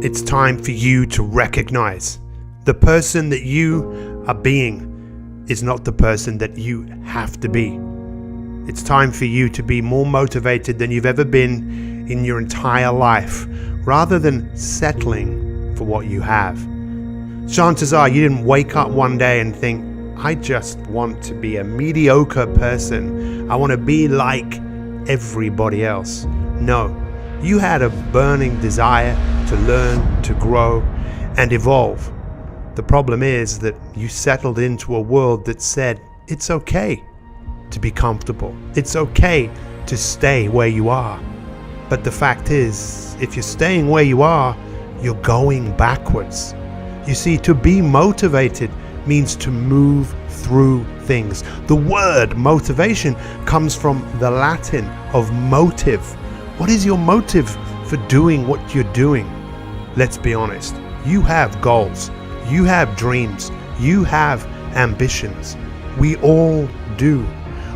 It's time for you to recognize the person that you are being is not the person that you have to be. It's time for you to be more motivated than you've ever been in your entire life, rather than settling for what you have. Chances are you didn't wake up one day and think, I just want to be a mediocre person. I want to be like everybody else. No, you had a burning desire to learn, to grow, and evolve. The problem is that you settled into a world that said it's okay to be comfortable. It's okay to stay where you are. But the fact is, if you're staying where you are, you're going backwards. You see, to be motivated means to move through things. The word motivation comes from the Latin of motive. What is your motive for doing what you're doing? Let's be honest. You have goals. You have dreams. You have ambitions. We all do.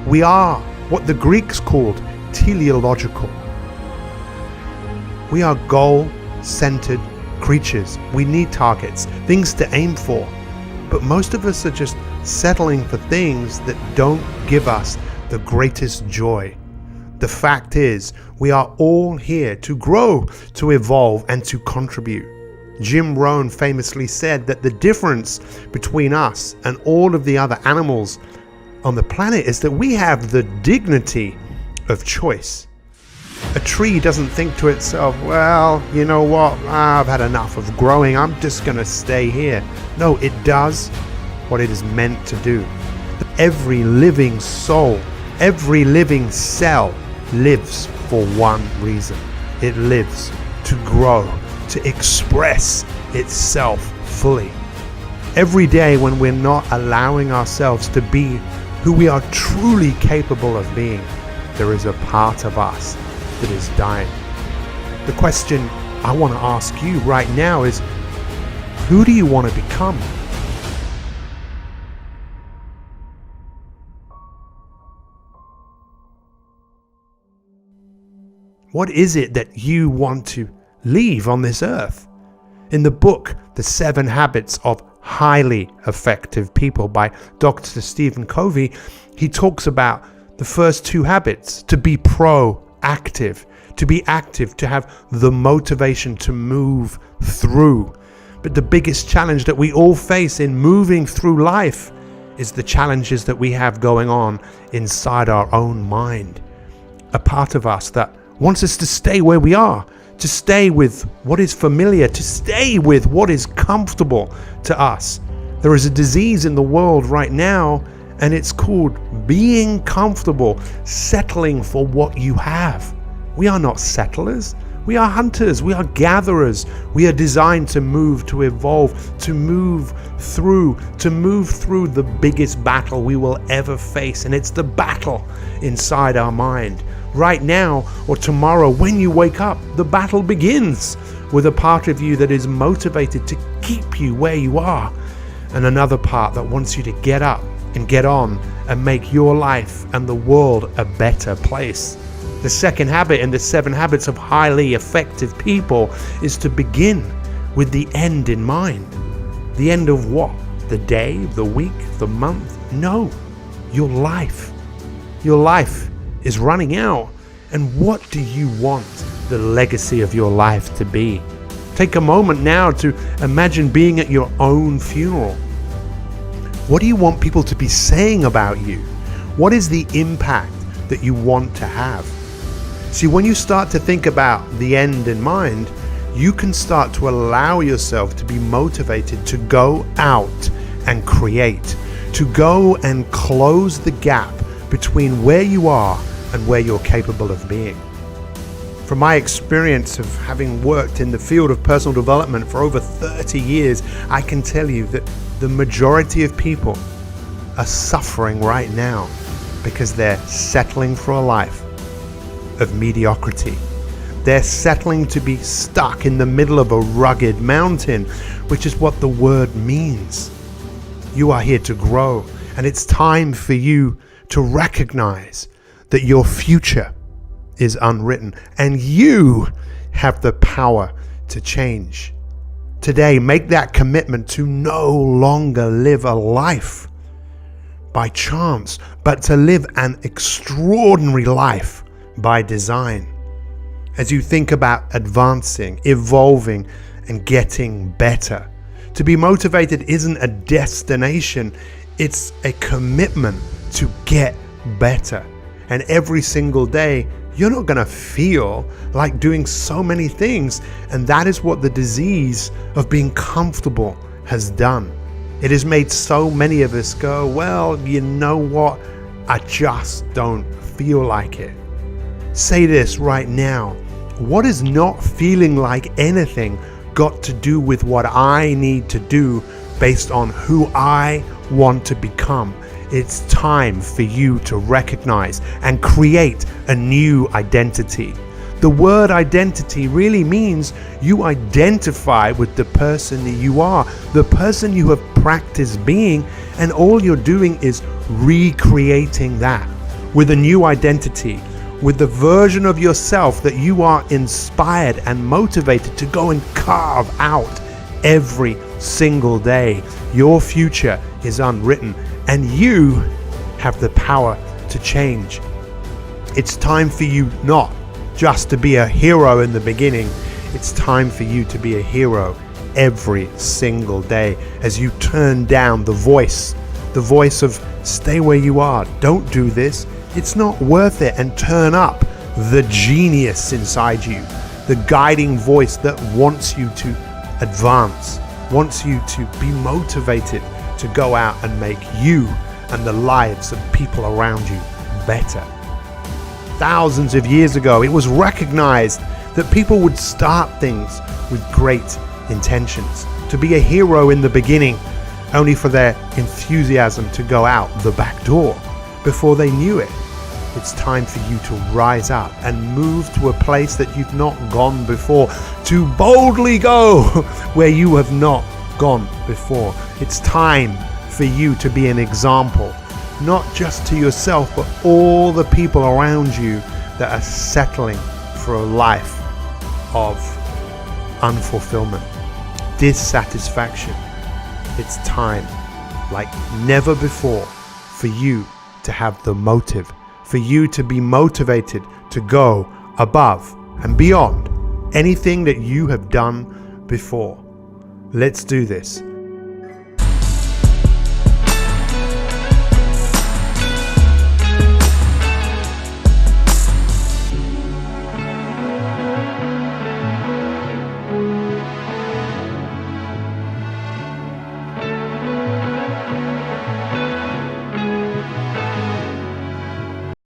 We are what the Greeks called teleological. We are goal-centered creatures. We need targets, things to aim for. But most of us are just settling for things that don't give us the greatest joy. The fact is, we are all here to grow, to evolve, and to contribute. Jim Rohn famously said that the difference between us and all of the other animals on the planet is that we have the dignity of choice. A tree doesn't think to itself, well, you know what, I've had enough of growing, I'm just going to stay here. No, it does what it is meant to do. Every living soul, every living cell lives for one reason. It lives to grow, to express itself fully. Every day when we're not allowing ourselves to be who we are truly capable of being, there is a part of us that is dying. The question I want to ask you right now is, who do you want to become? What is it that you want to leave on this earth? In the book, The 7 Habits of Highly Effective People by Dr. Stephen Covey, he talks about the first 2 habits: to be proactive, to be active, to have the motivation to move through. But the biggest challenge that we all face in moving through life is the challenges that we have going on inside our own mind. A part of us that wants us to stay where we are, to stay with what is familiar, to stay with what is comfortable to us. There is a disease in the world right now, and it's called being comfortable, settling for what you have. We are not settlers. We are hunters. We are gatherers. We are designed to move, to evolve, to move through the biggest battle we will ever face. And it's the battle inside our mind. Right now or tomorrow, when you wake up, the battle begins with a part of you that is motivated to keep you where you are, and another part that wants you to get up and get on and make your life and the world a better place. The second habit in the 7 habits of highly effective people is to begin with the end in mind. The end of what? The day, the week, the month? No, your life. Your life is running out. And what do you want the legacy of your life to be? Take a moment now to imagine being at your own funeral. What do you want people to be saying about you? What is the impact that you want to have? See, when you start to think about the end in mind, you can start to allow yourself to be motivated to go out and create, to go and close the gap between where you are and where you're capable of being. From my experience of having worked in the field of personal development for over 30 years, I can tell you that the majority of people are suffering right now because they're settling for a life of mediocrity. They're settling to be stuck in the middle of a rugged mountain, which is what the word means. You are here to grow, and it's time for you to recognize that your future is unwritten, and you have the power to change. Today, make that commitment to no longer live a life by chance, but to live an extraordinary life by design. As you think about advancing, evolving, and getting better, to be motivated isn't a destination, it's a commitment to get better. And every single day, you're not going to feel like doing so many things. And that is what the disease of being comfortable has done. It has made so many of us go, well, you know what? I just don't feel like it. Say this right now. What is not feeling like anything got to do with what I need to do based on who I want to become? It's time for you to recognize and create a new identity. The word identity really means you identify with the person that you are, the person you have practiced being, and all you're doing is recreating that with a new identity, with the version of yourself that you are inspired and motivated to go and carve out every single day. Your future is unwritten, and you have the power to change. It's time for you not just to be a hero in the beginning. It's time for you to be a hero every single day as you turn down the voice of stay where you are, don't do this, it's not worth it, and turn up the genius inside you, the guiding voice that wants you to advance, wants you to be motivated to go out and make you and the lives of people around you better. Thousands of years ago, it was recognized that people would start things with great intentions, to be a hero in the beginning, only for their enthusiasm to go out the back door before they knew it. It's time for you to rise up and move to a place that you've not gone before, to boldly go where you have not gone before. It's time for you to be an example, not just to yourself, but all the people around you that are settling for a life of unfulfillment, dissatisfaction. It's time, like never before, for you to have the motive, for you to be motivated to go above and beyond anything that you have done before. Let's do this.